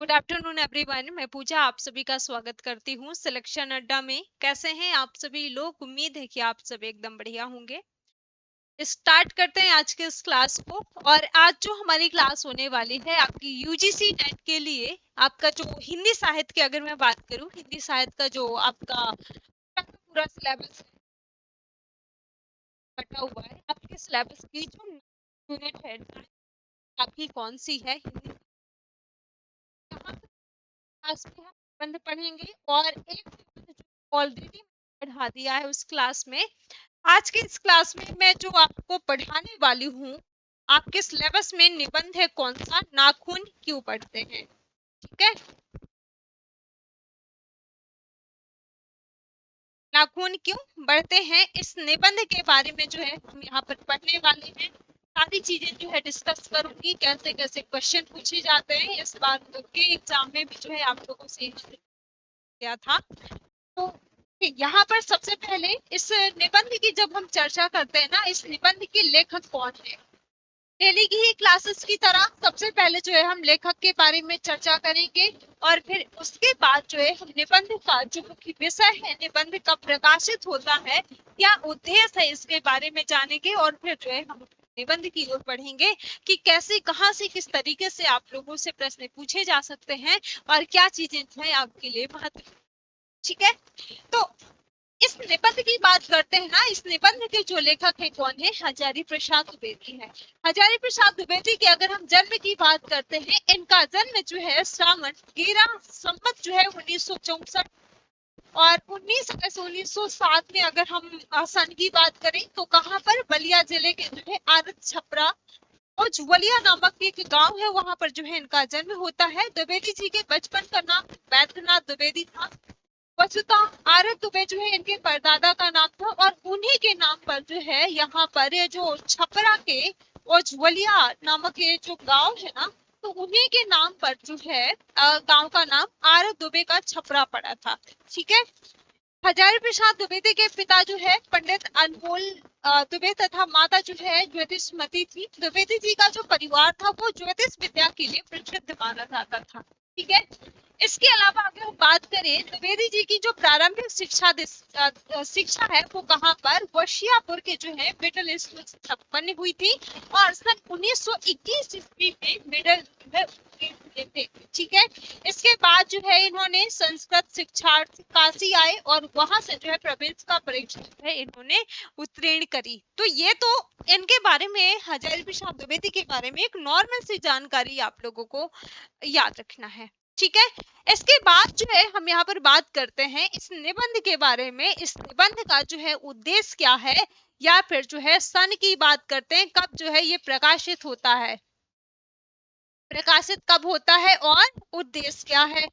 Good afternoon everyone. मैं पूजा आप सभी का स्वागत करती हूँ सिलेक्शन अड्डा में। कैसे हैं आप सभी लोग? उम्मीद है कि आप सभी एकदम बढ़िया होंगे। स्टार्ट करते हैं आज के इस क्लास को। और आज जो हमारी क्लास होने वाली है आपकी यूजीसी नेट के लिए, आपका जो हिंदी साहित्य की अगर मैं बात करूँ, हिंदी साहित्य का जो आपका पूरा सिलेबस बटा हुआ है, आपके सिलेबस की जो यूनिट है आपकी कौन सी है हिंदी, क्लास में हम निबंध पढ़ेंगे। और एक ऑलरेडी पढ़ा दिया है उस क्लास में। आज के इस क्लास में मैं जो आपको पढ़ाने वाली हूँ, आपके सिलेबस में निबंध है कौन सा, नाखून क्यों पढ़ते हैं। ठीक है, नाखून क्यों बढ़ते हैं, इस निबंध के बारे में जो है हम यहाँ पर पढ़ने वाले हैं। सारी चीजें जो है डिस्कस करूंगी, कैसे कैसे क्वेश्चन पूछे जाते हैं। इस बार के एग्जाम में भी जो है आप लोगों से किया था। तो यहाँ पर सबसे पहले इस निबंध की जब हम चर्चा करते हैं ना, इस निबंध के लेखक कौन है। डेली की ही क्लासेस की तरह सबसे पहले जो है हम लेखक के बारे में चर्चा करेंगे, और फिर उसके बाद जो है हम निबंध का जो मुख्य विषय है, निबंध कब प्रकाशित होता है, क्या उद्देश्य है, इसके बारे में जानेंगे। और फिर जो है हम निबंध की ओर बढ़ेंगे कि कैसे, कहाँ से, किस तरीके से आप लोगों से प्रश्न पूछे जा सकते हैं और क्या चीजें जो है आपके लिए महत्वपूर्ण। ठीक है, तो इस निबंध की बात करते हैं ना, इस निबंध के जो लेखक है कौन है, हजारी प्रसाद द्विवेदी है। हजारी प्रसाद द्विवेदी के अगर हम जन्म की बात करते हैं, इनका जन्म जो है श्रावण 13 संवत जो है 1964, और 1907 में अगर हम सन की बात करें तो कहाँ पर, बलिया जिले के जो है आरत छपरा और ज्वलिया नामक एक गांव है, वहां पर जो है इनका जन्म होता है। द्विवेदी जी के बचपन का नाम वैद्यनाथ द्विवेदी था। वसुता आरत दुबे जो है इनके परदादा का नाम था, और उन्हीं के नाम पर जो है यहाँ पर जो छपरा के ओज्वलिया नामक ये जो गांव है ना, तो उन्हीं के नाम पर जो है गांव का नाम आरत दुबे का छपरा पड़ा था। ठीक है, हजारी प्रसाद द्विवेदी के पिता जो है पंडित अनमोल दुबे तथा माता जो है ज्योतिषमती थी। द्विवेदी जी का जो परिवार था वो ज्योतिष विद्या के लिए प्रसिद्ध माना जाता था। ठीक है, इसके अलावा अगर हम बात करें, द्विवेदी जी की जो प्रारंभिक शिक्षा है वो कहाँ पर, वशियापुर के जो है मिडिल स्कूल से संपन्न हुई थी, और सन 1921 ईस्वी में मिडिल थे। ठीक है, इसके बाद जो है इन्होंने संस्कृत शिक्षार्थ काशी आए, और वहां से जो है प्रवेश का परीक्षा जो है इन्होंने उत्तीर्ण करी। तो ये तो इनके बारे में, हजारी प्रसाद द्विवेदी के बारे में एक नॉर्मल सी जानकारी आप लोगों को याद रखना है। ठीक है, इसके बाद जो है हम यहाँ पर बात करते हैं इस निबंध के बारे में। इस निबंध का जो है उद्देश्य क्या है, या फिर जो है सन की बात करते हैं, कब जो है ये प्रकाशित होता है, प्रकाशित कब होता है, और उद्देश्य क्या है।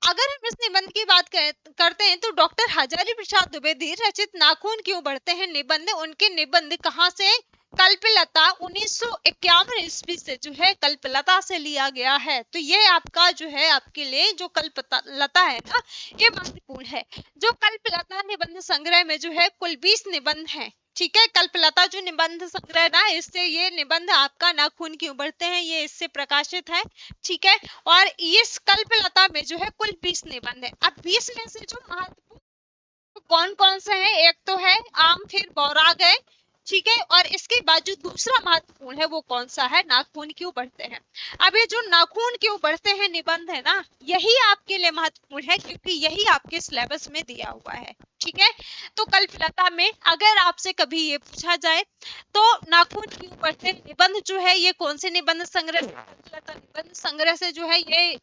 अगर हम इस निबंध की बात करते हैं तो डॉक्टर हजारी प्रसाद द्विवेदी रचित नाखून क्यों बढ़ते हैं निबंध, उनके निबंध कहाँ से, कल्पलता 1951 ईस्वी से जो है कल्पलता से लिया गया है। तो ये आपका जो है आपके लिए जो कल्पलता है ना, ये महत्वपूर्ण है। जो कल्पलता निबंध संग्रह में जो है कुल 20 निबंध हैं। ठीक है, कल्पलता जो निबंध संग्रह ना, इससे ये निबंध आपका नाखून क्यों बढ़ते हैं, ये इससे प्रकाशित है। ठीक है, और इस कल्पलता में जो है कुल 20 निबंध है। अब 20 में से जो महत्वपूर्ण कौन कौन से हैं, एक तो है आम फिर बौरा गए। ठीक है, और इसके बाद जो दूसरा महत्वपूर्ण है वो कौन सा है, नाखून क्यों बढ़ते हैं। अब ये जो नाखून क्यों बढ़ते हैं निबंध है ना, यही आपके लिए महत्वपूर्ण है, क्योंकि यही आपके सिलेबस में दिया हुआ है। ठीक है, तो कल्पलता में अगर आपसे कभी ये पूछा जाए तो नाखून क्यों बढ़ते हैं निबंध जो है, ये कौन से निबंध संग्रह, निबंध संग्रह से जो है ये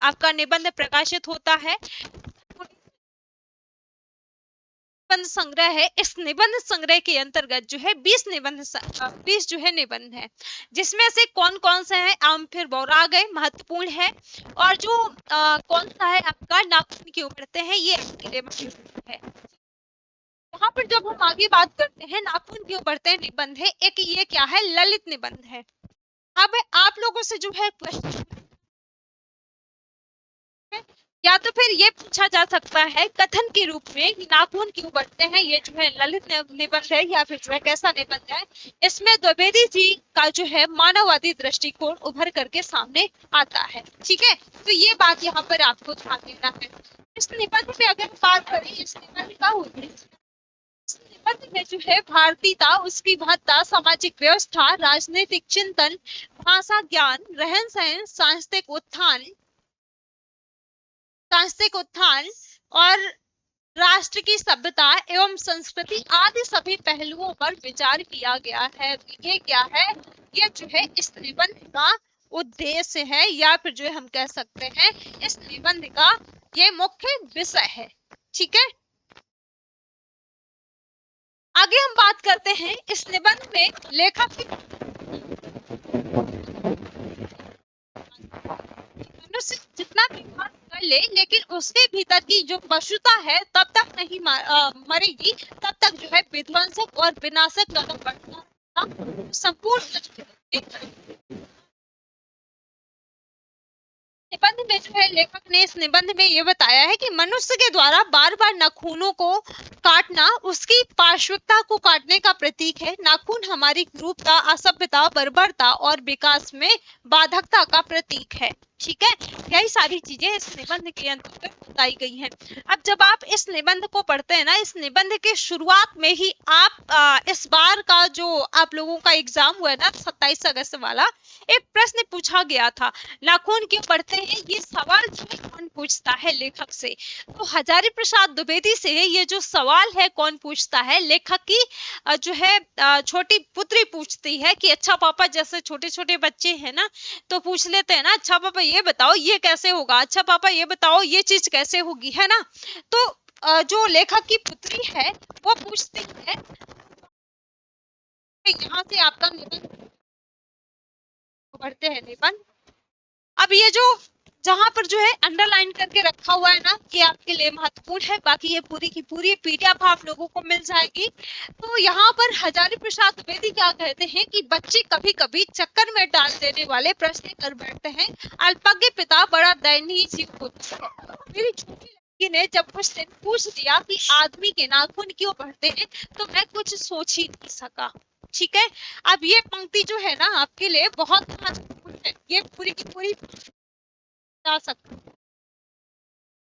आपका निबंध प्रकाशित होता है। निबंध संग्रह है, इस निबंध संग्रह के अंतर्गत जो है 20 जो है निबंध है, जिसमें से कौन कौन से हैं, आम फिर बौरा गए महत्वपूर्ण है, और जो कौन सा है आपका नाखून क्यों बढ़ते हैं, ये आपके लिए महत्वपूर्ण है। यहाँ पर जब हम आगे बात करते हैं नाखून क्यों बढ़ते हैं निबंध है, एक ये क्या है, ललित निबंध है। अब आप लोगों से जो है क्वेश्चन या तो फिर ये पूछा जा सकता है कथन के रूप में कि नाखून क्यों बढ़ते हैं, ये जो है ललित निबंध है या फिर जो है कैसा निबंध है। इसमें द्विवेदी जी का जो है मानववादी दृष्टिकोण उभर करके सामने आता है। ठीक है, तो ये बात यहाँ पर आपको ध्यान देना है। इस निबंध में अगर बात करें, इस निबंध का उद्देश्य, इस निबंध में जो है भारतीयता, उसकी महत्ता, सामाजिक व्यवस्था, राजनीतिक चिंतन, भाषा ज्ञान, रहन सहन, सांस्कृतिक उत्थान और राष्ट्र की सभ्यता एवं संस्कृति आदि सभी पहलुओं पर विचार किया गया है। ये क्या है, ये जो है इस निबंध का उद्देश्य है, या फिर जो हम कह सकते हैं इस निबंध का ये मुख्य विषय है। ठीक है, आगे हम बात करते हैं इस निबंध में लेखक मनुष्य जितना भी बात कर ले, लेकिन उसके भीतर की जो पशुता है तब तक नहीं मरेगी, तब तक जो है विध्वंसक और विनाशक कदम बढ़ता संपूर्ण निबंध में जो है लेखक ने इस निबंध में ये बताया है कि मनुष्य के द्वारा बार बार नाखूनों को काटना उसकी पार्श्विकता को काटने का प्रतीक है। नाखून हमारी क्रूरता, असभ्यता, बर्बरता और विकास में बाधकता का प्रतीक है। ठीक है, यही सारी चीजें इस निबंध के अंतर्गत बताई गई हैं। अब जब आप इस निबंध को पढ़ते हैं ना, इस निबंध के शुरुआत में ही आप इस बार का जो आप लोगों का एग्जाम हुआ है ना 27 अगस्त वाला, एक प्रश्न पूछा गया था, नाखून क्यों पढ़ते हैं, ये सवाल जो है कौन पूछता है लेखक से। तो हजारी प्रसाद द्विवेदी से ये जो सवाल है कौन पूछता है, लेखक की जो है छोटी पुत्री पूछती है कि अच्छा पापा, जैसे छोटे छोटे बच्चे हैं ना तो पूछ लेते हैं ना, अच्छा पापा ये बताओ ये कैसे होगा, अच्छा पापा ये बताओ ये चीज कैसे होगी, है ना। तो जो लेखक की पुत्री है वो पूछती है, यहाँ से आपका निबंध पढ़ते हैं निबंध। अब ये जो जहां पर जो है अंडरलाइन करके रखा हुआ है ना, ये आपके लिए महत्वपूर्ण है, बाकी ये पूरी की पूरी पीडीएफ आप लोगों को मिल जाएगी। तो यहाँ पर हजारी प्रसाद द्विवेदी क्या कहते हैं कि बच्चे कभी कभी चक्कर में डाल देने वाले प्रश्न कर बैठते हैं, अल्पज्ञ पिता बड़ा दयनीय जीव होता है। मेरी छोटी लड़की ने जब कुछ दिन पूछ दिया कि आदमी के नाखून क्यों बढ़ते हैं, तो मैं कुछ सोच ही नहीं सका। ठीक है, अब ये पंक्ति जो है ना आपके लिए बहुत महत्वपूर्ण है, ये पूरी की पूरी जा सकते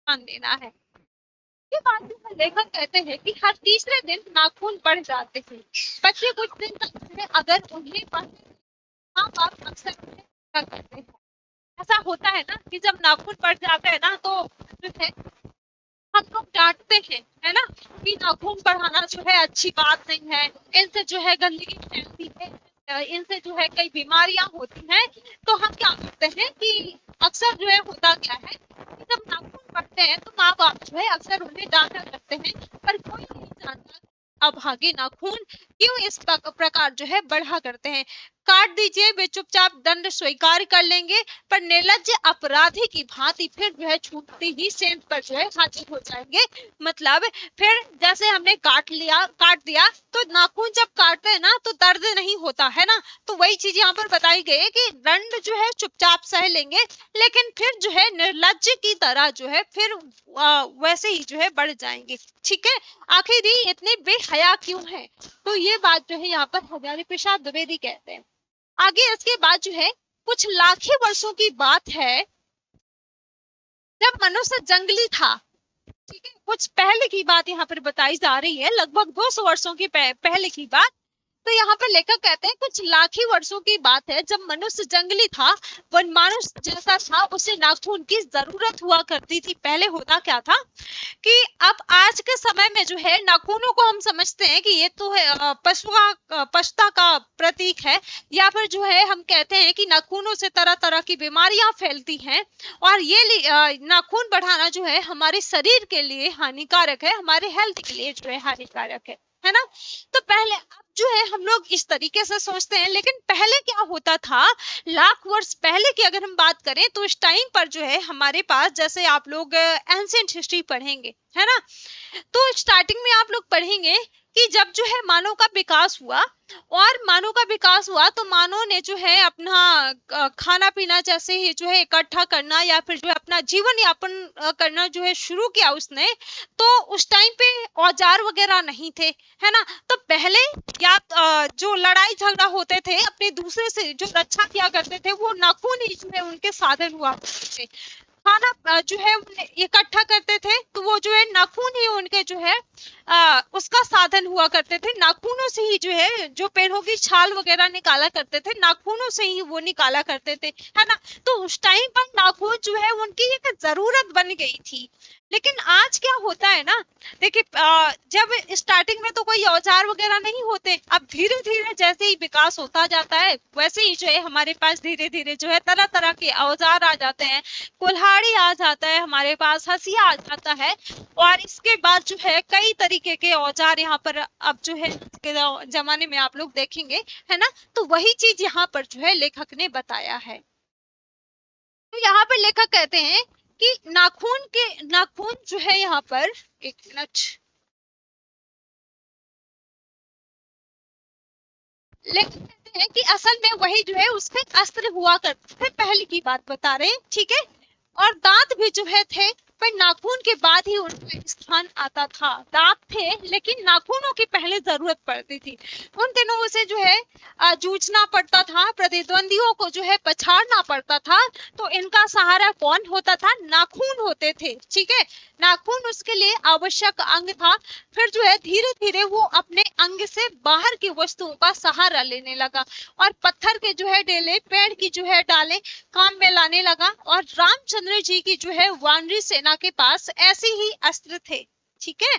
ध्यान देना है। ये बात जो लेखक कहते हैं कि हर तीसरे दिन नाखून बढ़ जाते हैं। बच्चे कुछ दिन तक अगर उन्हें माँ बाप अक्सर क्या करते हैं, ऐसा होता है ना कि जब नाखून बढ़ जाता है ना तो जो है हम लोग डांटते हैं, है ना, कि नाखून बढ़ाना जो है अच्छी बात नहीं है, इनसे जो है गंदगी फैलती है, इनसे जो है कई बीमारियां होती हैं। तो हम क्या करते हैं कि अक्सर जो है होता क्या है कि जब नाखून बढ़ते हैं तो माँ बाप जो है अक्सर उन्हें डांटा करते हैं, पर कोई नहीं जानता अभागे नाखून क्यों इस प्रकार जो है बढ़ा करते हैं। काट दीजिए, वे चुपचाप दंड स्वीकार कर लेंगे, पर निर्लज्ज अपराधी की भांति फिर जो है छूटती ही सेंध पर जो है हाजिर हो जाएंगे। मतलब फिर जैसे हमने काट दिया तो नाखून जब काटते हैं ना तो दर्द नहीं होता है ना, तो वही चीज यहाँ पर बताई गई है कि दंड जो है चुपचाप सह लेंगे, लेकिन फिर जो है निर्लज्ज की तरह जो है फिर वैसे ही जो है बढ़ जाएंगे। ठीक है, आखिर ये इतने बेहया क्यों है, तो ये बात जो है यहाँ पर हजारी प्रसाद द्विवेदी कहते हैं। आगे इसके बाद जो है कुछ लाखों वर्षों की बात है जब मनुष्य जंगली था। ठीक है, कुछ पहले की बात यहाँ पर बताई जा रही है, लगभग 200 वर्षों की पहले की बात। तो यहाँ पर लेखक कहते हैं कुछ लाखों वर्षों की बात है जब मनुष्य जंगली था, वन मानुष जैसा था, उसे नाखून की जरूरत हुआ करती थी। पहले होता क्या था कि अब आज के समय में जो है नाखूनों को हम समझते हैं कि ये तो है पशुता का प्रतीक है, या फिर जो है हम कहते हैं कि नाखूनों से तरह तरह की बीमारियां फैलती हैं, और ये नाखून बढ़ाना जो है हमारे शरीर के लिए हानिकारक है, हमारे हेल्थ के लिए जो है हानिकारक है ना। तो पहले अब जो है हम लोग इस तरीके से सोचते हैं, लेकिन पहले क्या होता था, लाख वर्ष पहले की अगर हम बात करें तो इस टाइम पर जो है हमारे पास, जैसे आप लोग एंशिएंट हिस्ट्री पढ़ेंगे है ना, तो स्टार्टिंग में आप लोग पढ़ेंगे कि जब जो है मानव का विकास हुआ, और मानव का विकास हुआ तो मानव ने जो है अपना खाना पीना जैसे ही जो है इकट्ठा करना या फिर जो है अपना जीवन यापन करना जो है शुरू किया उसने। तो उस टाइम पे औजार वगैरह नहीं थे, है ना। तो पहले या जो लड़ाई झगड़ा होते थे अपने दूसरे से जो रक्षा किया करते थे, वो नाखून ही जो है उनके साधन हुआ करते थे। खाना जो है इकट्ठा करते थे तो वो जो है नाखून ही उनके जो है उसका साधन हुआ करते थे। नाखूनों से ही जो है जो पेड़ों की छाल वगैरह निकाला करते थे, नाखूनों से ही वो निकाला करते थे, है ना। तो उस टाइम पर नाखून जो है उनकी एक जरूरत बन गई थी। लेकिन आज क्या होता है ना, देखिए जब स्टार्टिंग में तो कोई औजार वगैरह नहीं होते, अब धीरे धीरे जैसे ही विकास होता जाता है वैसे ही जो है हमारे पास धीरे धीरे जो है तरह तरह के औजार आ जाते हैं। कुल्हाड़ी आ जाता है हमारे पास, हंसिया आ जाता है, और इसके बाद जो है कई तरीके के औजार यहाँ पर अब जो है के जमाने में आप लोग देखेंगे, है ना। तो वही चीज यहाँ पर जो है लेखक ने बताया है। तो यहाँ पर लेखक कहते हैं कि नाखून जो है यहाँ पर, एक मिनट, लेखक कहते हैं कि असल में वही जो है उसके अस्त्र हुआ करते थे, पहले की बात बता रहे हैं, ठीक है। और दांत भी जो है थे, पर नाखून के बाद ही उनका स्थान आता था। दांत थे लेकिन नाखूनों की पहले जरूरत पड़ती थी। उन दिनों उसे जो है जूझना पड़ता था, प्रतिद्वंदियों को जो है पछाड़ना पड़ता था। तो इनका सहारा कौन होता था? नाखून होते थे, ठीक है। नाखून उसके लिए आवश्यक अंग था। फिर जो है धीरे धीरे वो अपने अंग से बाहर की वस्तुओं का सहारा लेने लगा, और पत्थर के जो है डेले, पेड़ की जो है डाले काम में लाने लगा। और रामचंद्र जी की जो है वानरी सेना के पास ऐसे ही अस्त्र थे, ठीक है।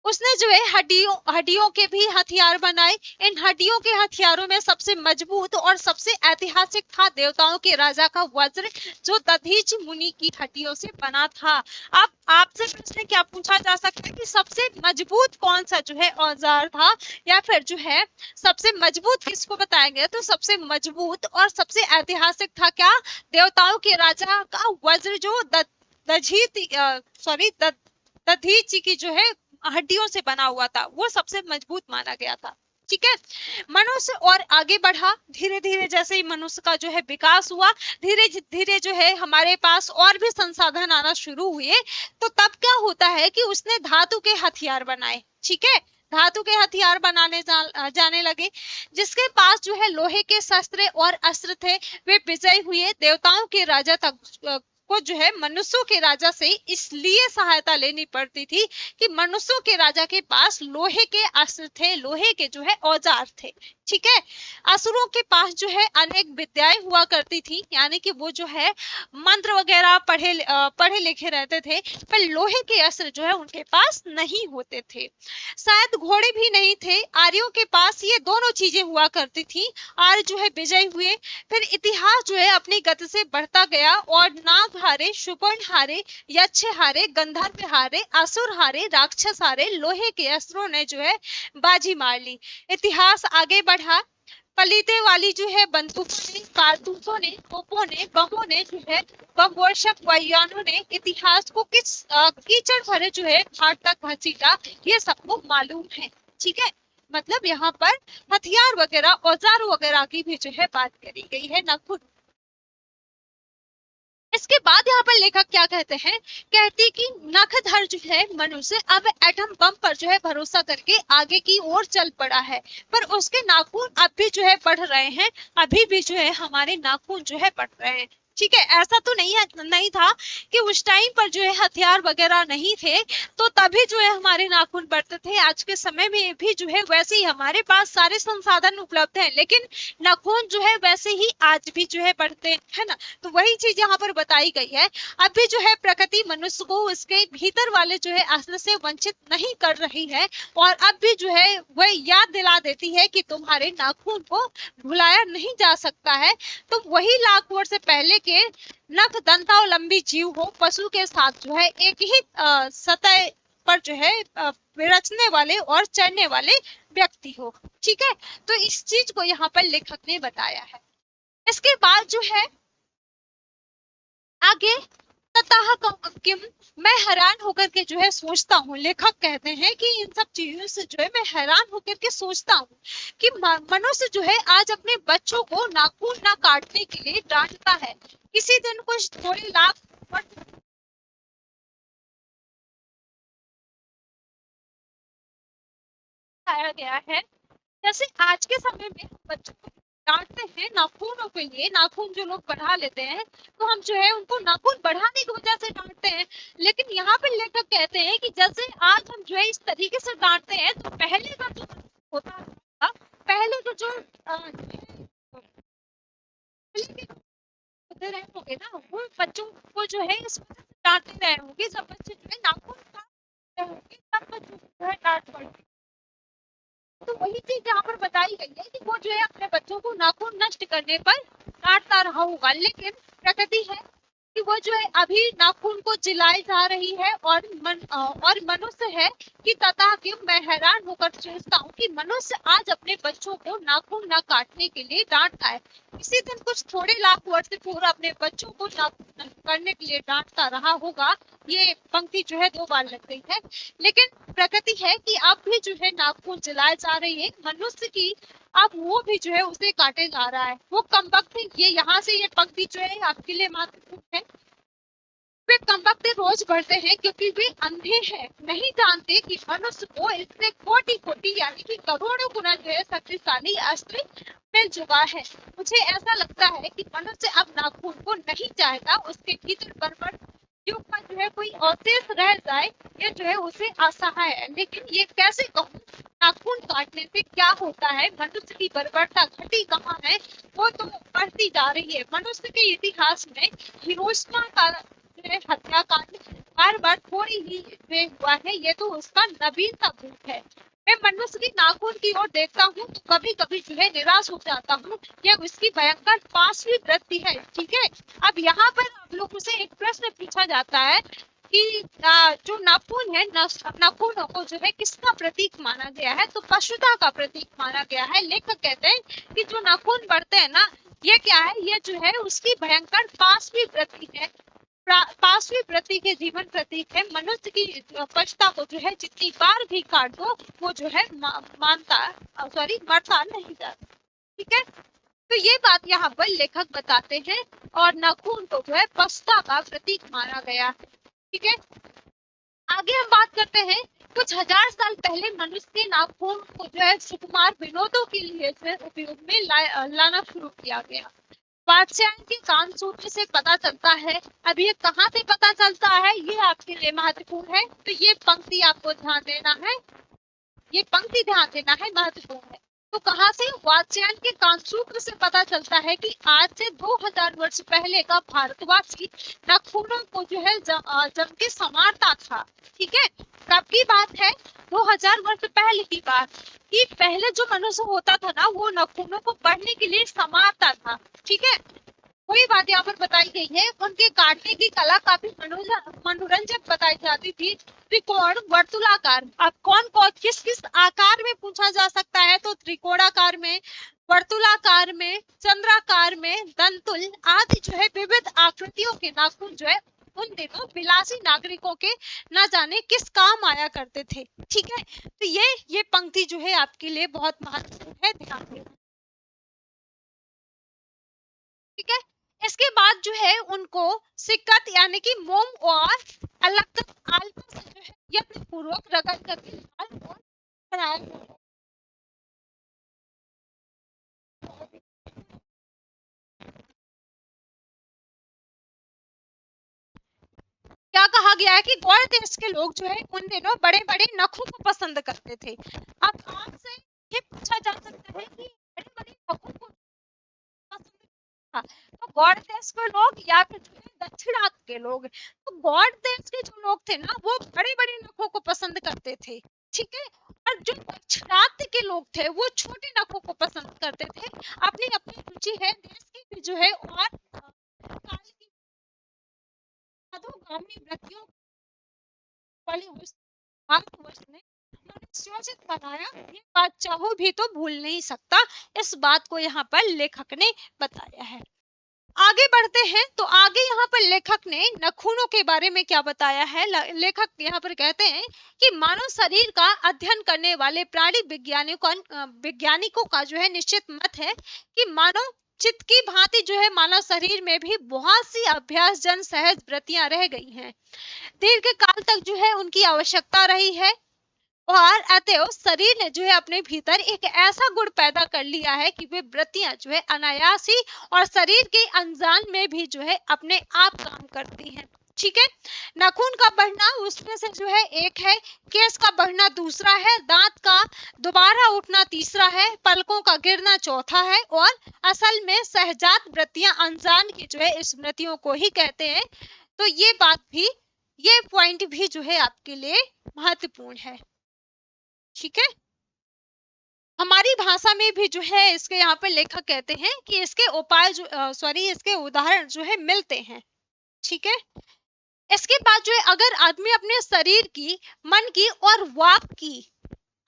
उसने जो है हड्डियों के भी हथियार बनाए। इन हड्डियों के हथियारों में सबसे मजबूत और सबसे ऐतिहासिक था देवताओं के राजा का वज्र, जो दधीच मुनि की हड्डियों से बना था। अब आपसे प्रश्न क्या पूछा जा सकता है कि सबसे मजबूत कौन सा जो है औजार था, या फिर जो है सबसे मजबूत किसको बताया गया? तो सबसे मजबूत और सबसे ऐतिहासिक था क्या? देवताओं के राजा का वज्र, जो दधीच की जो है हड्डियों से बना हुआ था, वो सबसे मजबूत माना गया था, ठीक है। मनुष्य और आगे बढ़ा, धीरे धीरे जैसे ही मनुष्य का जो है विकास हुआ, धीरे धीरे जो है हमारे पास और भी संसाधन आना शुरू हुए। तो तब क्या होता है कि उसने धातु के हथियार बनाए, ठीक है। धातु के हथियार बनाने जाने लगे। जिसके पास जो है लोहे के शस्त्र और अस्त्र थे, वे विजयी हुए। देवताओं के राजा तक को जो है मनुष्यों के राजा से इसलिए सहायता लेनी पड़ती थी कि मनुष्यों के राजा के पास लोहे के अस्त्र थे, लोहे के जो है औजार थे, ठीक है। असुरों के पास जो है अनेक विद्याएं हुआ करती थी, यानी कि वो जो है मंत्र वगैरह पढ़े लिखे रहते थे, पर लोहे के अस्त्र जो है उनके पास नहीं होते थे। शायद घोड़े भी नहीं थे। आर्यों के पास ये दोनों चीजें हुआ करती थी। आर्य जो है विजयी हुए। फिर इतिहास जो है अपनी गति से बढ़ता गया, और नाग हारे, सुपर्ण हारे, यक्ष हारे, गंधर्व हारे, असुर हारे, राक्षस हारे। लोहे के अस्त्रों ने जो है बाजी मार ली। इतिहास आगे बढ़ा। पलीते वाली जो है बंदूकों ने, कारतूसों ने, तोपों ने, बमों ने जो है, बम वर्षक वायुयानों ने इतिहास को किस कीचड़ भरे जो है घाट तक घसीटा, ये सबको मालूम है, ठीक है। मतलब यहाँ पर हथियार वगैरह, औजार वगैरह की भी जो है बात करी गई है, नखुन। इसके बाद यहाँ पर लेखक क्या कहते हैं? कहते कि नखधर जो है मनुष्य अब एटम बम पर जो है भरोसा करके आगे की ओर चल पड़ा है, पर उसके नाखून अब भी जो है बढ़ रहे हैं। अभी भी जो है हमारे नाखून जो है बढ़ रहे हैं, ठीक है। ऐसा तो नहीं था कि उस टाइम पर जो है हथियार वगैरह नहीं थे तो तभी जो है हमारे नाखून बढ़ते थे। आज के समय में भी जो है वैसे ही हमारे पास सारे संसाधन उपलब्ध हैं, लेकिन नाखून जो है वैसे ही आज भी जो है बढ़ते हैं ना। तो वही चीज यहाँ पर बताई गई है। अब भी जो है प्रकृति मनुष्य को उसके भीतर वाले जो है अस्त्र से वंचित नहीं कर रही है, और अब भी जो है वह याद दिला देती है कि तुम्हारे नाखून को भुलाया नहीं जा सकता है। तो वही लाख वर्ष से पहले के नख दंतावलंबी जीव हो, पशु के साथ जो है एक ही सतह पर जो है विरचने वाले और चढ़ने वाले व्यक्ति हो, ठीक है। तो इस चीज को यहाँ पर लेखक ने बताया है। इसके बाद जो है आगे ततः किम, मैं हैरान होकर के जो है सोचता हूँ, लेखक कहते हैं कि इन सब चीजों से जो है मैं हैरान होकर के सोचता हूँ कि मनुष्य जो है आज अपने बच्चों को नाखून ना काटने के लिए डांटता है। किसी दिन कुछ थोड़े लाख बताया गया है, जैसे आज के समय में बच्चों को डांटते हैं नाखूनों के लिए, नाखून जो लोग बढ़ा लेते हैं तो हम जो है उनको नाखून बढ़ाने की वजह से डांटते हैं। लेकिन यहाँ पे लेखक कहते हैं कि जैसे आज हम जो है इस तरीके से डांटते हैं तो पहले का जो होता था, पहले के जो पहले के होते रहे होंगे ना, वो बच्चों को जो है इस वजह से डांटते रहे होंगे, जब बच्चे जो है नाखून काट रहे होंगे तब बच्चों को जो है डांट पड़ती। तो वही चीज यहाँ पर बताई गई है कि वो जो है अपने बच्चों को नाखून नष्ट करने पर डांटता रहा होगा, लेकिन प्रकृति है कि वो जो है अभी नाखून को जिलाई जा रही है और मनुष्य है कि तथा कि मैं हैरान होकर सोचता हूँ कि मनुष्य आज अपने बच्चों को नाखून ना काटने के लिए डांटता है। किसी दिन कुछ थोड़े लाख वर्ष पूर्व अपने बच्चों को नाखून करने के लिए डांटता रहा होगा। ये पंक्ति जो है 2 बार लग गई है, लेकिन प्रकृति है कि अब भी जो है नाखून जलाए जा रही है मनुष्य की, अब वो भी जो है उसे काटे जा रहा है। वो कमबख्त, ये यहाँ से ये पंक्ति जो है आपके लिए महत्वपूर्ण है। वे कमबख्त रोज बढ़ते हैं क्योंकि वे अंधे हैं, नहीं जानते कि मनुष्य को इससे कोटि कोटि यानी कि करोड़ों गुना जो है शक्तिशाली अस्त्र मिल चुका है। मुझे ऐसा लगता है कि मनुष्य अब नाखून को नहीं चाहेगा, उसके भीतर बर्बर युग का जो है कोई अवशेष रह जाए, ये जो है उसे असहाय है। लेकिन ये कैसे कहूँ, नाखून काटने से क्या होता है, मनुष्य की बर्बरता घटी कहाँ है, वो तो बढ़ती जा रही है। मनुष्य के इतिहास में हिरोशिमा का जो है हत्याकांड बार बार थोड़ी ही में हुआ है, ये तो उसका नवीनतम रूप है। मैं मनुष्य की नाखून की ओर देखता हूँ तो कभी कभी जो है निराश हो जाता हूँ, यह उसकी भयंकर पांचवी वृत्ति है। ठीक है, अब यहाँ पर आप लोगों से एक प्रश्न पूछा जाता है कि जो नाखून है, नाखूनों को जो है किसका प्रतीक माना गया है, तो पशुता का प्रतीक माना गया है। लेखक कहते हैं कि जो नाखून बढ़ते हैं ना, ये क्या है, ये जो है उसकी भयंकर पांचवी वृत्ति है, पांचवी वृत्ति के जीवन प्रतीक है। मनुष्य की पशुता को जो है जितनी बार भी काट दो वो जो है मरता नहीं जाता। ठीक है, तो ये बात यहाँ पर लेखक बताते हैं और नाखून को जो है पशुता का प्रतीक माना गया है। ठीक है, आगे हम बात करते हैं। कुछ हजार साल पहले मनुष्य के नाखून को जो है सुकुमार विनोदों के लिए उपयोग में लाना शुरू किया गया। वात्स्यायन के कामसूत्र से पता चलता है। अब ये कहाँ से पता चलता है, ये आपके लिए महत्वपूर्ण है, तो ये पंक्ति आपको ध्यान देना है, ये पंक्ति ध्यान देना है, महत्वपूर्ण है। तो कहाँ से, वात्स्यायन के कामसूत्र से पता चलता है कि आज से 2000 वर्ष पहले का भारतवासी नाखूनों को जो है जम के संवारता था। ठीक है, कब की बात है, 2000 वर्ष पहले की बात, कि पहले जो मनुष्य होता था ना वो नाखूनों को पढ़ने के लिए संवारता था। ठीक है, वही बात यहाँ पर बताई गई है। उनके काटने की कला काफी मनोरंजक बताई जाती थी। त्रिकोण, वर्तुलाकार, अब कौन कौन किस किस आकार में पूछा जा सकता है, तो त्रिकोणाकार में, वर्तुलाकार में, चंद्राकार में, दंतुल आदि जो है विविध आकृतियों के नाखून जो है उन दिनों विलासी नागरिकों के न जाने किस काम आया करते थे। ठीक है, तो ये पंक्ति जो है आपके लिए बहुत महत्वपूर्ण है, ध्यान देना। ठीक है, इसके बाद जो है उनको सिक्कत यानी कि मोम और अलग आलता से जो है यत्न पूर्वक रगड़ करके बनाया। क्या कहा गया है कि गौड़ देश के लोग जो है उन दिनों बड़े बड़े नखों को पसंद करते थे। अब आपसे ये पूछा जा सकता है कि बड़े बड़े नखों को पसंद, हाँ, तो गौड़ देश के लोग या फिर जो है दक्षिणार्थ के लोग, तो गौड़ देश के जो लोग थे ना वो बड़े बड़े नखों को पसंद करते थे। ठीक है, और जो दक्षिणार्थ के लोग थे वो छोटे नखों को पसंद करते थे। अपनी अपनी रुचि है, देश की भी जो है और काल की अधोगामी वृत्तियों वाले भारतवर्ष ने सुयोजित बनाया, ये बात चाहो भी तो भूल नहीं सकता। इस बात को यहाँ पर लेखक ने बताया है। आगे बढ़ते हैं तो आगे यहाँ पर लेखक ने नाखूनों के बारे में क्या बताया है। लेखक यहाँ पर कहते हैं कि मानव शरीर का अध्ययन करने वाले प्राणी वैज्ञानिकों का जो है निश्चित मत है कि मानव चित्त की भांति जो है मानव शरीर में भी बहुत सी अभ्यास जन सहज वृत्तियां रह गई हैं। दीर्घ काल तक जो है उनकी आवश्यकता रही है और अतएव शरीर ने जो है अपने भीतर एक ऐसा गुण पैदा कर लिया है कि वे वृत्तियां जो है अनायास ही और शरीर के अनजान में भी जो है अपने आप काम करती हैं। ठीक है, नाखून का बढ़ना उसमें से जो है एक है, केस का बढ़ना दूसरा है, दांत का दोबारा उठना तीसरा है, पलकों का गिरना चौथा है और असल में सहजात वृत्तियां अनजान की जो है स्मृतियों को ही कहते हैं। तो ये बात भी, ये पॉइंट भी जो है आपके लिए महत्वपूर्ण है। ठीक है, हमारी भाषा में भी जो है इसके यहाँ पर लेखक कहते हैं कि इसके उपाय जो इसके उदाहरण जो है मिलते हैं। ठीक है, इसके बाद जो है अगर आदमी अपने शरीर की, मन की और वाक की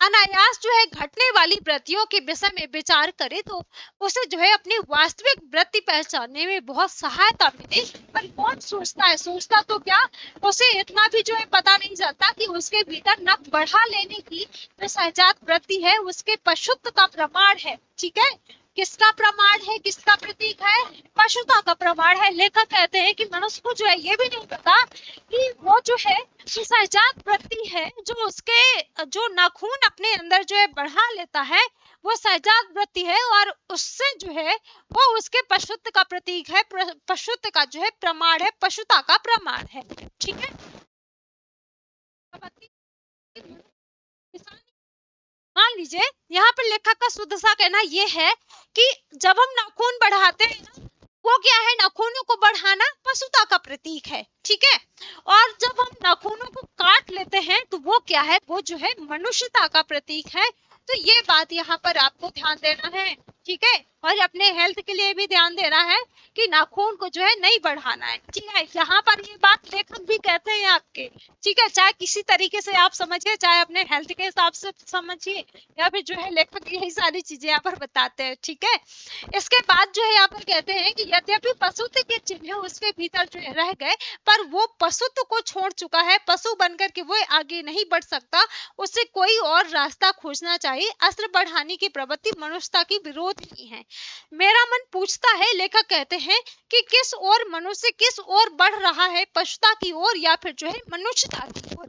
अनायास जो है घटने वाली वृत्तियों के विषय में विचार करे तो उसे जो है अपनी वास्तविक वृत्ति पहचानने में बहुत सहायता मिले। पर कौन सोचता है, सोचता तो क्या, उसे इतना भी जो है पता नहीं चलता कि उसके भीतर नख बढ़ा लेने की जो सहजात वृत्ति है उसके पशुत्व का प्रमाण है। ठीक है, किसका प्रमाण है, किसका प्रतीक है, पशुता का प्रमाण है। लेखक कहते हैं कि मनुष्य को जो है ये भी नहीं पता कि वो जो है सहजात वृत्ति है जो उसके जो नाखून अपने अंदर जो है बढ़ा लेता है वो सहजात वृत्ति है और उससे जो है वो उसके पशुत्व का प्रतीक है, पशुत्व का जो है प्रमाण है, पशुता का प्रमाण है। ठीक है, मान लीजिए यहाँ पर लेखक का शुद्ध सा कहना ये है कि जब हम नाखून बढ़ाते हैं ना, वो क्या है, नाखूनों को बढ़ाना पशुता का प्रतीक है। ठीक है, और जब हम नाखूनों को काट लेते हैं तो वो क्या है, वो जो है मनुष्यता का प्रतीक है। तो ये बात यहाँ पर आपको ध्यान देना है। ठीक है, और अपने हेल्थ के लिए भी ध्यान देना है कि नाखून को जो है नहीं बढ़ाना है। ठीक है, यहाँ पर ये बात लेखक भी कहते हैं आपके। ठीक है, चाहे किसी तरीके से आप समझिए, चाहे अपने हेल्थ के हिसाब से समझिए या फिर जो है लेखक यही सारी चीजें यहाँ पर बताते हैं। ठीक है, इसके बाद जो है यहाँ पर कहते हैं कि यद्यपि पशुत्व के चिन्ह उसके भीतर जो है रह गए पर वो पशुत्व को छोड़ चुका है, पशु बनकर के वो आगे नहीं बढ़ सकता, उसे कोई और रास्ता खोजना चाहिए। अस्त्र बढ़ाने की प्रवृत्ति मनुष्यता की विरोध नहीं है। मेरा मन पूछता है, लेखक कहते हैं कि किस ओर मनुष्य किस ओर बढ़ रहा है, पशुता की ओर या फिर जो है मनुष्यता की ओर,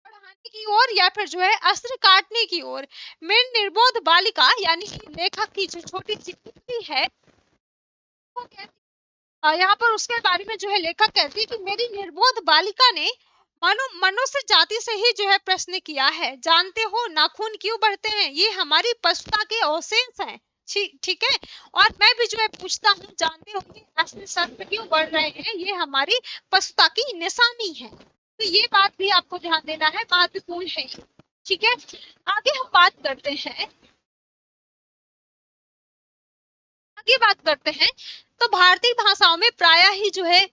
बढ़ाने की ओर या फिर जो है अस्त्र काटने की ओर। मेरी निर्बोध बालिका यानी कि लेखक की जो छोटी सी पुत्री है वो कहती, यहाँ पर उसके बारे में जो है लेखक कहती है कि मेरी निर्बोध बालिका ने मनुष्य जाति से ही जो है प्रश्न किया है, जानते हो नाखून क्यों बढ़ते हैं, ये हमारी पशुता के अवशेष हैं। ठीक है, और मैं भी जो है पूछता हूँ, जानते हो ये अस्त्र शस्त्र क्यों बढ़ रहे हैं, ये हमारी पशुता की निशानी है। तो ये बात भी आपको ध्यान देना है, महत्वपूर्ण है। ठीक है, आगे हम बात करते हैं, तो भारतीय भाषाओं में प्रायः ही जो है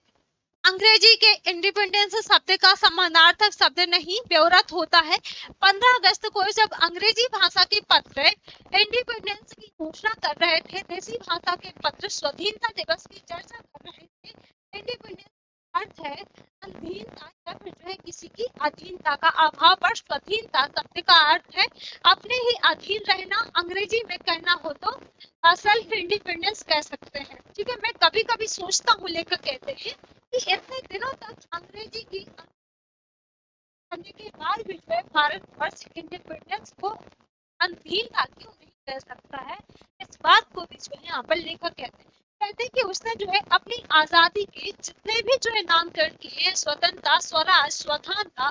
अंग्रेजी के इंडिपेंडेंस शब्द का समानार्थक शब्द नहीं व्यवहृत होता है। 15 अगस्त को जब अंग्रेजी भाषा के पत्र इंडिपेंडेंस की घोषणा कर रहे थे, देसी भाषा के पत्र स्वाधीनता दिवस की चर्चा कर रहे थे। इंडिपेंडेंस अर्थ है अधीनता या फिर जो है किसी की अधीनता का अभाव, पर स्वाधीनता शब्द का अर्थ है अपने ही अधीन रहना। अंग्रेजी में कहना हो तो सेल्फ इंडिपेंडेंस कह सकते हैं। ठीक है, मैं कभी कभी सोचता हूँ, लेखक कहते हैं कि इतने दिनों तक अंग्रेजी की करने के बाद भी जो है भारतवर्ष इंडिपेंडेंस को अधीनता क्यों नहीं कह सकता है, इस बात को भी जो है यहाँ पर लेखक कहते हैं कि उसने जो है अपनी आजादी के जितने भी जो है नामकरण किए, स्वतंत्रता, स्वराज, स्वाधीनता,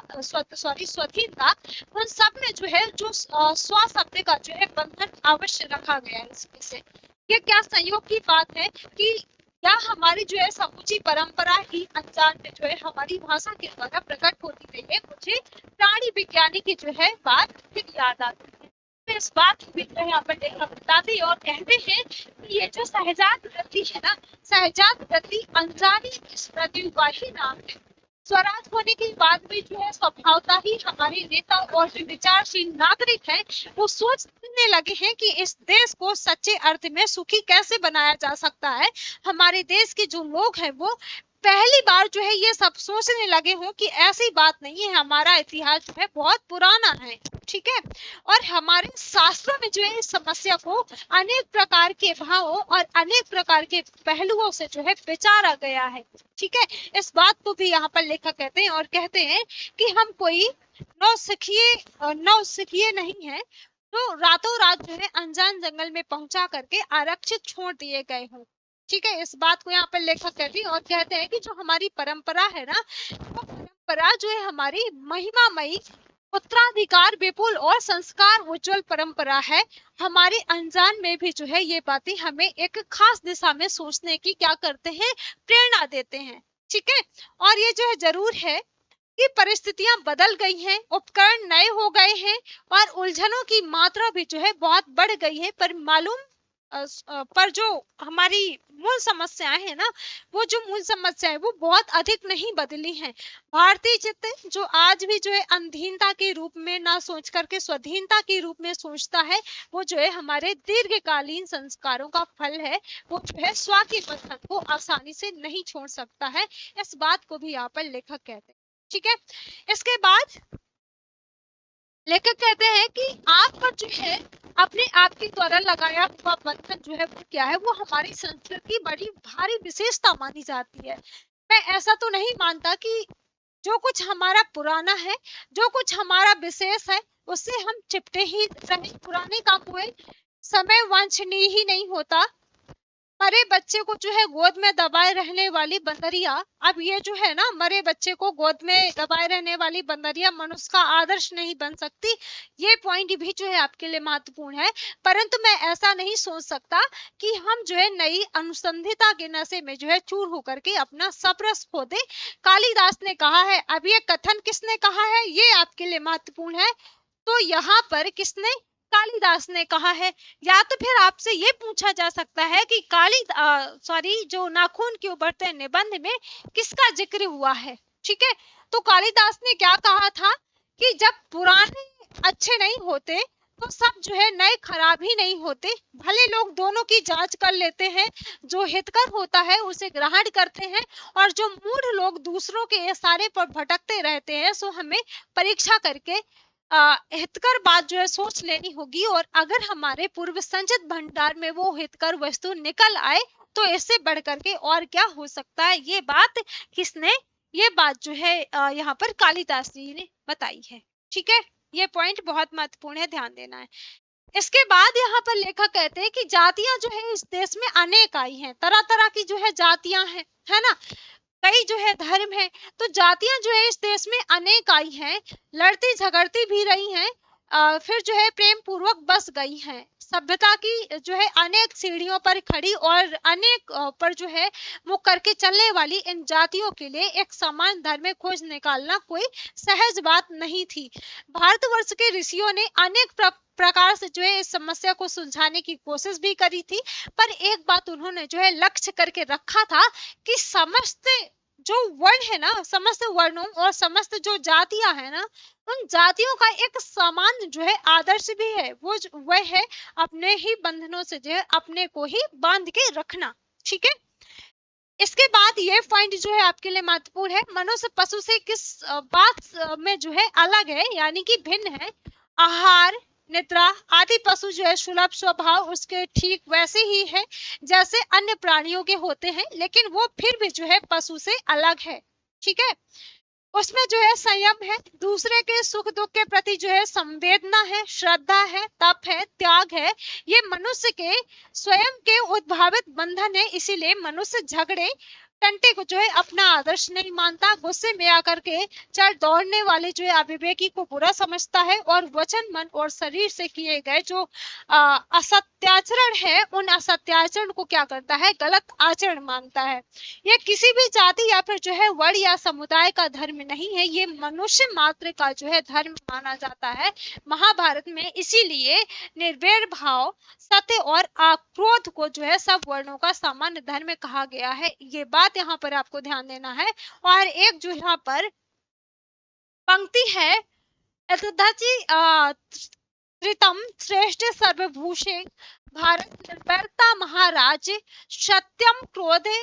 उन सब में जो है जो स्व शब्द का जो है बंधन अवश्य रखा गया है। इसमें से ये क्या संयोग की बात है कि क्या हमारी जो है समूची परंपरा ही अनजान में जो है हमारी भाषा के द्वारा प्रकट होती रही है। मुझे प्राणी विज्ञानी की जो है बात फिर याद आती है। इस बात को भी यहाँ पर बताते और कहते हैं कि ये जो सहजात वृत्ति है ना, सहजात वृत्ति अनजानी स्मृतियों का ही नाम है। स्वराज होने के बाद भी जो है स्वभावता ही हमारे नेता और जो विचारशील नागरिक है वो सोचते सोचने लगे हैं कि इस देश को सच्चे अर्थ में सुखी कैसे बनाया जा सकता है। हमारे देश के जो लोग हैं वो पहली बार जो है ये सब सोचने लगे हों कि ऐसी बात नहीं है, हमारा इतिहास जो है बहुत पुराना है, ठीक है। और हमारे शास्त्रों में जो है इस समस्या को अनेक प्रकार के भावों और अनेक प्रकार के पहलुओं से जो है विचारा गया है, ठीक है। इस बात को भी यहाँ पर लेखक कहते हैं और कहते हैं कि हम कोई नौसिखिए नहीं है तो रातों रात जो है अनजान जंगल में पहुंचा करके आरक्षित छोड़ दिए गए हों, ठीक है। इस बात को यहाँ पर लेखक कहते हैं और कहते हैं कि जो हमारी परंपरा है ना, वो परंपरा जो है हमारी महिमामयी उत्तराधिकार विपुल और संस्कार उज्जवल परंपरा है। हमारे अनजान में भी जो है ये बातें हमें एक खास दिशा में सोचने की क्या करते हैं, प्रेरणा देते हैं, ठीक है। और ये जो है जरूर है कि परिस्थितियां बदल गई हैं, उपकरण नए हो गए हैं और उलझनों की मात्रा भी जो है बहुत बढ़ गई है, पर जो हमारी मूल समस्याएं हैं ना, वो जो मूल समस्याएं वो बहुत अधिक नहीं बदली हैं। भारतीय चित्त जो आज भी जो है अधीनता के रूप में ना सोच करके स्वाधीनता के रूप में सोचता है, वो जो है हमारे दीर्घकालीन संस्कारों का फल है। वो जो है स्व के बंधन को आसानी से नहीं छोड़ सकता है। इस बात को भी यहाँ पर लेखक कहते हैं, ठीक है। इसके बाद लेखक कहते हैं कि आप पर जो है अपने आप के द्वारा लगाया हुआ बंधन जो है वो क्या है, वो हमारी संस्कृति की बड़ी भारी विशेषता मानी जाती है। मैं ऐसा तो नहीं मानता कि जो कुछ हमारा पुराना है, जो कुछ हमारा विशेष है, उससे हम चिपटे ही रहे। पुराने का कोई समय वांछनीय ही नहीं होता। मरे बच्चे को जो है गोद में दबाए रहने वाली बंदरिया, अब ये जो है ना मरे बच्चे को गोद में दबाए रहने वाली बंदरिया मनुष्य का आदर्श नहीं बन सकती। ये पॉइंट भी जो है आपके लिए महत्वपूर्ण है। परंतु मैं ऐसा नहीं सोच सकता कि हम जो है नई अनुसंधिता के नशे में जो है चूर होकर के अपना सब रस खो दे। कालिदास ने कहा है, अब ये कथन किसने कहा है ये आपके लिए महत्वपूर्ण है। तो यहाँ पर किसने, कालिदास ने कहा है। या तो फिर आपसे ये पूछा जा सकता है कि जो नाखून के उभरते निबंध में किसका जिक्र हुआ है, ठीक है। तो कालिदास ने क्या कहा था कि जब पुराने अच्छे नहीं होते तो सब जो है नए खराब ही नहीं होते। भले लोग दोनों की जांच कर लेते हैं, जो हितकर होता है उसे ग्रहण करते हैं और जो मूढ़ लोग दूसरों के इशारे पर भटकते रहते हैं, सो हमें परीक्षा करके हितकर बात जो है सोच लेनी होगी। और अगर हमारे पूर्व संचित भंडार में वो हितकर वस्तु निकल आए तो इससे बढ़ करके और क्या हो सकता है। ये बात किसने, ये बात जो है यहाँ पर कालिदास जी ने बताई है, ठीक है। ये पॉइंट बहुत महत्वपूर्ण है, ध्यान देना है। इसके बाद यहाँ पर लेखक कहते हैं कि जातियां जो है इस देश में अनेक आई हैं, तरह तरह की जो है जातियां हैं, है ना। कई जो है धर्म है, तो जातियां जो है इस देश में अनेक आई हैं, लड़ती झगड़ती भी रही हैं, फिर जो है प्रेम पूर्वक बस गई हैं। सभ्यता की जो है अनेक सीढ़ियों पर खड़ी और अनेक पर जो है मुख करके चलने वाली इन जातियों के लिए एक समान धर्म में खोज निकालना कोई सहज बात नहीं थी। भारतवर्ष के ऋषियों ने अनेक प्रकार से जो है इस समस्या को सुलझाने की कोशिश भी करी थी, पर एक बात उन्होंने जो है लक्ष्य करके रखा था कि समस्त जो वर्ण है ना, समस्त वर्णों और समस्त जो जातियां है ना, उन जातियों का एक समान जो है आदर्श भी है। वह है अपने ही बंधनों से जो है अपने को ही बांध के रखना, ठीक है। इसके बाद ये पॉइंट जो है आपके लिए महत्वपूर्ण है, मनुष्य पशु से किस बात में जो है अलग है, यानी कि भिन्न है। आहार निद्रा आदि पशु जो है सुलभ स्वभाव उसके ठीक वैसे ही है जैसे अन्य प्राणियों के होते हैं, लेकिन वो फिर भी जो है पशु से अलग है, ठीक है। उसमें जो है संयम है, दूसरे के सुख दुख के प्रति जो है संवेदना है, श्रद्धा है, तप है, त्याग है। ये मनुष्य के स्वयं के उद्भावित बंधन है। इसीलिए मनुष्य झगड़े टंटे को जो है अपना आदर्श नहीं मानता, गुस्से में आकर के चढ़ दौड़ने वाले जो है अविवेकी को बुरा समझता है और वचन मन और शरीर से किए गए जो असत्याचरण है, उन असत्याचरण को क्या करता है, गलत आचरण मानता है। ये किसी भी जाति या फिर जो है वर्ण या समुदाय का धर्म नहीं है, ये मनुष्य मात्र का जो है धर्म माना जाता है महाभारत में। इसीलिए निर्वैर भाव, सत्य और क्रोध को जो है सब वर्णों का सामान्य धर्म कहा गया है। ये बात यहाँ पर आपको ध्यान देना है। और एक जो यहाँ पर पंक्ति है, त्रितम श्रेष्ठ सर्वभूषे भारत निर्भरता महाराज सत्यम क्रोधे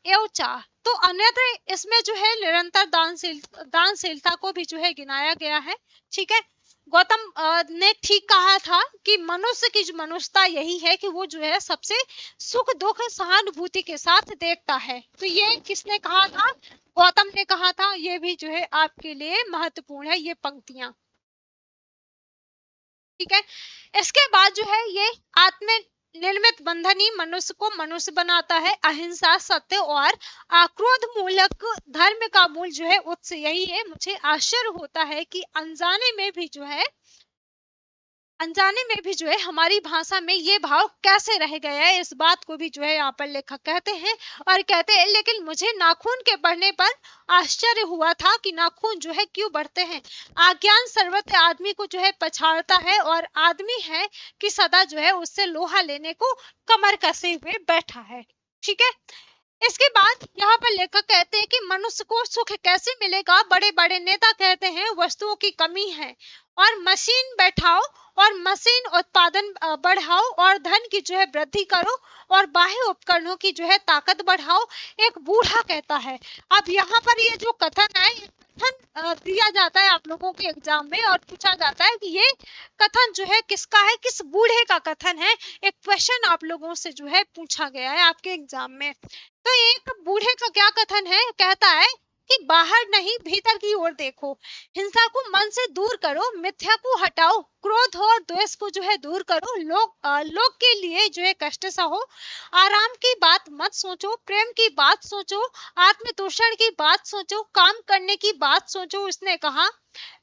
एवचा। तो अन्यथा इसमें जो है निरंतर दानशीलता को भी जो है गिनाया गया है। ठीक है, गौतम ने ठीक कहा था कि मनुष्य की जो मनुष्यता यही है कि वो जो है सबसे सुख दुख सहानुभूति के साथ देखता है। तो ये किसने कहा था? गौतम ने कहा था। ये भी जो है आपके लिए महत्वपूर्ण है ये पंक्तियां। ठीक है, इसके बाद जो है ये आत्म निर्मित बंधन ही मनुष्य को मनुष्य बनाता है। अहिंसा, सत्य और आक्रोध मूलक धर्म का मूल जो है उत्स यही है। मुझे आश्चर्य होता है कि अनजाने में भी जो है हमारी भाषा में ये भाव कैसे रह गया है, इस बात को भी जो है यहाँ पर लेखक कहते हैं। और कहते हैं लेकिन मुझे नाखून के बढ़ने पर आश्चर्य हुआ था कि नाखून जो है क्यों बढ़ते हैं। अज्ञान सर्वत्र आदमी को जो है पछाड़ता है और आदमी है कि सदा जो है उससे लोहा लेने को कमर कसे हुए बैठा है। ठीक है, इसके बाद यहाँ पर लेखक कहते हैं कि मनुष्य को सुख कैसे मिलेगा। बड़े बड़े नेता कहते हैं वस्तुओं की कमी है और मशीन बैठाओ और मशीन उत्पादन बढ़ाओ और धन की जो है वृद्धि करो और बाह्य उपकरणों की जो है ताकत बढ़ाओ, एक बूढ़ा कहता है। अब यहाँ पर ये जो कथन है, ये कथन दिया जाता है आप लोगों के एग्जाम में और पूछा जाता है कि ये कथन जो है किसका है, किस बूढ़े का कथन है। एक क्वेश्चन आप लोगों से जो है पूछा गया है आपके एग्जाम में। तो एक बूढ़े का क्या कथन है, कहता है कि बाहर नहीं भीतर की ओर देखो, हिंसा को मन से दूर करो, मिथ्या को हटाओ, क्रोध और द्वेष को जो है दूर करो, लोग के लिए जो है कष्ट सहो, आराम की बात मत सोचो, प्रेम की बात सोचो, आत्मतोषण की बात सोचो, काम करने की बात सोचो। उसने कहा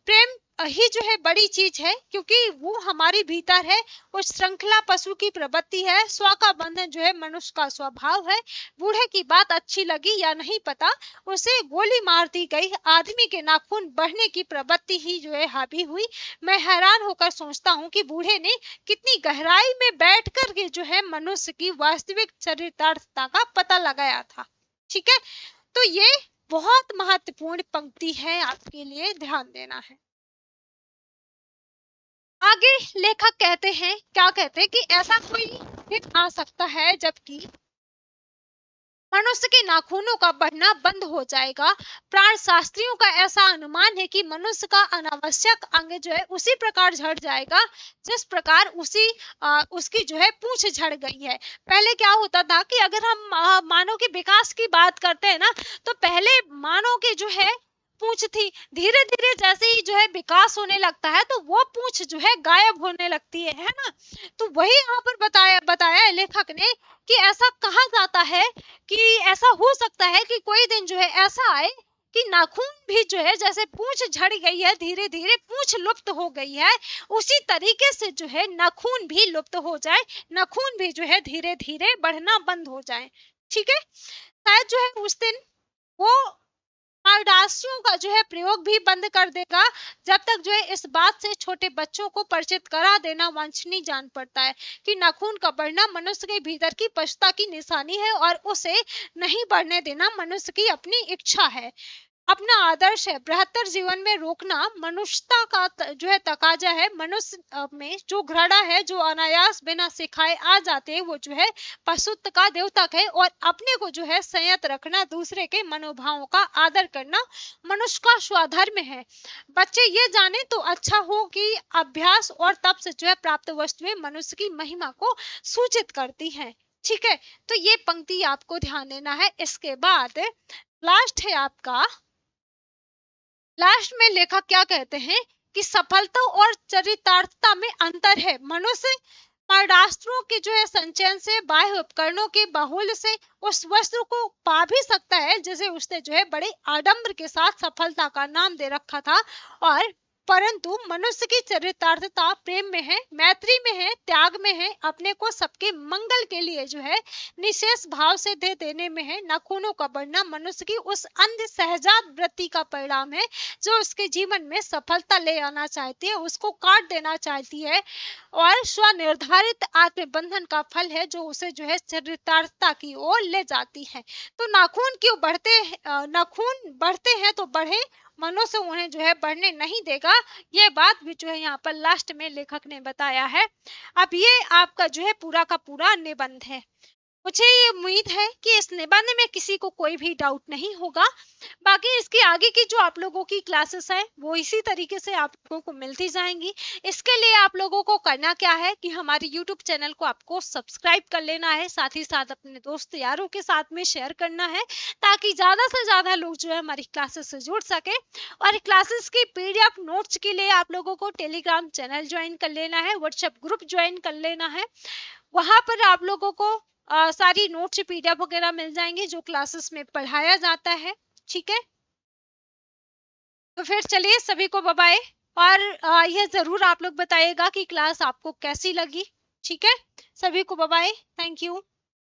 प्रेम ही जो है बड़ी चीज है क्योंकि वो हमारे भीतर है। वो श्रृंखला पशु की प्रवृत्ति है, स्व का बंधन जो है मनुष्य का स्वभाव है। बूढ़े की बात अच्छी लगी या नहीं पता, उसे गोली मार दी गई। आदमी के नाखून बढ़ने की प्रवृत्ति ही जो है हावी हुई। मैं हैरान होकर सोचता हूँ कि बूढ़े ने कितनी गहराई में बैठकर के जो है मनुष्य की वास्तविक चरितार्थता का पता लगाया था। ठीक है, तो ये बहुत महत्वपूर्ण पंक्ति है, आपके लिए ध्यान देना है। आगे लेखक कहते हैं, क्या कहते हैं कि ऐसा कोई दिन आ सकता है जबकि मनुष्य के नाखूनों का बढ़ना बंद हो जाएगा। प्राण शास्त्रियों का ऐसा अनुमान है कि मनुष्य का अनावश्यक अंग जो है उसी प्रकार झड़ जाएगा जिस प्रकार उसकी जो है पूंछ झड़ गई है। पहले क्या होता था कि अगर हम मानव के विकास की बात करते हैं ना, तो पहले मानव के जो है पूंछ थी, धीरे धीरे जैसे ही जो है विकास होने लगता है तो वो पूंछ जो है गायब होने लगती है ना। तो वही यहाँ पर बताया है लेखक ने कि ऐसा कहा जाता है कि ऐसा हो सकता है कि कोई दिन जो है ऐसा आए कि नाखून भी जो है जैसे पूंछ झड़ गई है, धीरे धीरे पूंछ लुप्त हो गई है, उसी तरीके से जो है नाखून भी लुप्त हो जाए, नाखून भी जो है धीरे धीरे बढ़ना बंद हो जाए। ठीक है, शायद जो है उस दिन वो मार्गदर्शियों का जो है प्रयोग भी बंद कर देगा। जब तक जो है इस बात से छोटे बच्चों को परिचित करा देना वांछनीय जान पड़ता है कि नाखून का बढ़ना मनुष्य के भीतर की पशुता की निशानी है और उसे नहीं बढ़ने देना मनुष्य की अपनी इच्छा है, अपना आदर्श है। बृहत्तर जीवन में रोकना मनुष्यता का जो है तकाजा है। मनुष्य में जो घृणा है, जो अनायास बिना सिखाए आ जाते हैं, वो जो है पशुत्व का द्योतक है। और अपने को जो है संयत रखना, दूसरे के मनोभावों का आदर करना मनुष्य का स्वधर्म है। बच्चे ये जाने तो अच्छा हो कि अभ्यास और तप से जो है प्राप्त वस्तुएं मनुष्य की महिमा को सूचित करती हैं। ठीक है, तो ये पंक्ति आपको ध्यान देना है। इसके बाद लास्ट है आपका, लास्ट में लेखक क्या कहते हैं कि सफलता और चरितार्थता में अंतर है। मनुष्य परराष्ट्रों के जो है संचयन से, बाह्य उपकरणों के बाहुल्य से उस वस्तु को पा भी सकता है जिसे उसने जो है बड़े आडंबर के साथ सफलता का नाम दे रखा था। और परंतु मनुष्य की चरितार्थता प्रेम में है, मैत्री में है, त्याग में है, अपने को सबके मंगल के लिए जो है निशेष भाव से दे देने में है। नाखूनों का बढ़ना मनुष्य की उस अंध सहजात वृत्ति का परिणाम है जो उसके जीवन में सफलता ले आना चाहती है, उसको काट देना चाहती है और स्वनिर्धारित आत्मबंधन का फल है जो उसे जो है चरितार्थता की ओर ले जाती है। तो नाखून क्यों बढ़ते, नाखून बढ़ते हैं तो बढ़े मनों से उन्हें जो है बढ़ने नहीं देगा। ये बात भी जो है यहाँ पर लास्ट में लेखक ने बताया है। अब ये आपका जो है पूरा का पूरा निबंध है। मुझे ये उम्मीद है कि इस निबंध में किसी को कोई भी डाउट नहीं होगा। बाकी इसकी आगे की जो आप लोगों की क्लासेस है वो इसी तरीके से आप लोगों को मिलती जाएंगी। इसके लिए आप लोगों को करना क्या है कि हमारे YouTube चैनल को आपको सब्सक्राइब कर लेना है, साथ ही साथ अपने दोस्त यारों के साथ में शेयर करना है, ताकि ज्यादा से ज्यादा लोग जो है हमारी क्लासेस से जुड़ सके। और क्लासेस की PDF नोट्स के लिए आप लोगों को टेलीग्राम चैनल ज्वाइन कर लेना है, व्हाट्सएप ग्रुप ज्वाइन कर लेना है। वहां पर आप लोगों को सारी नोट्स PDF वगैरह मिल जाएंगे जो क्लासेस में पढ़ाया जाता है। ठीक है, तो फिर चलिए सभी को बाय बाय। और यह जरूर आप लोग बताइएगा कि क्लास आपको कैसी लगी। ठीक है, सभी को बाय बाय, थैंक यू।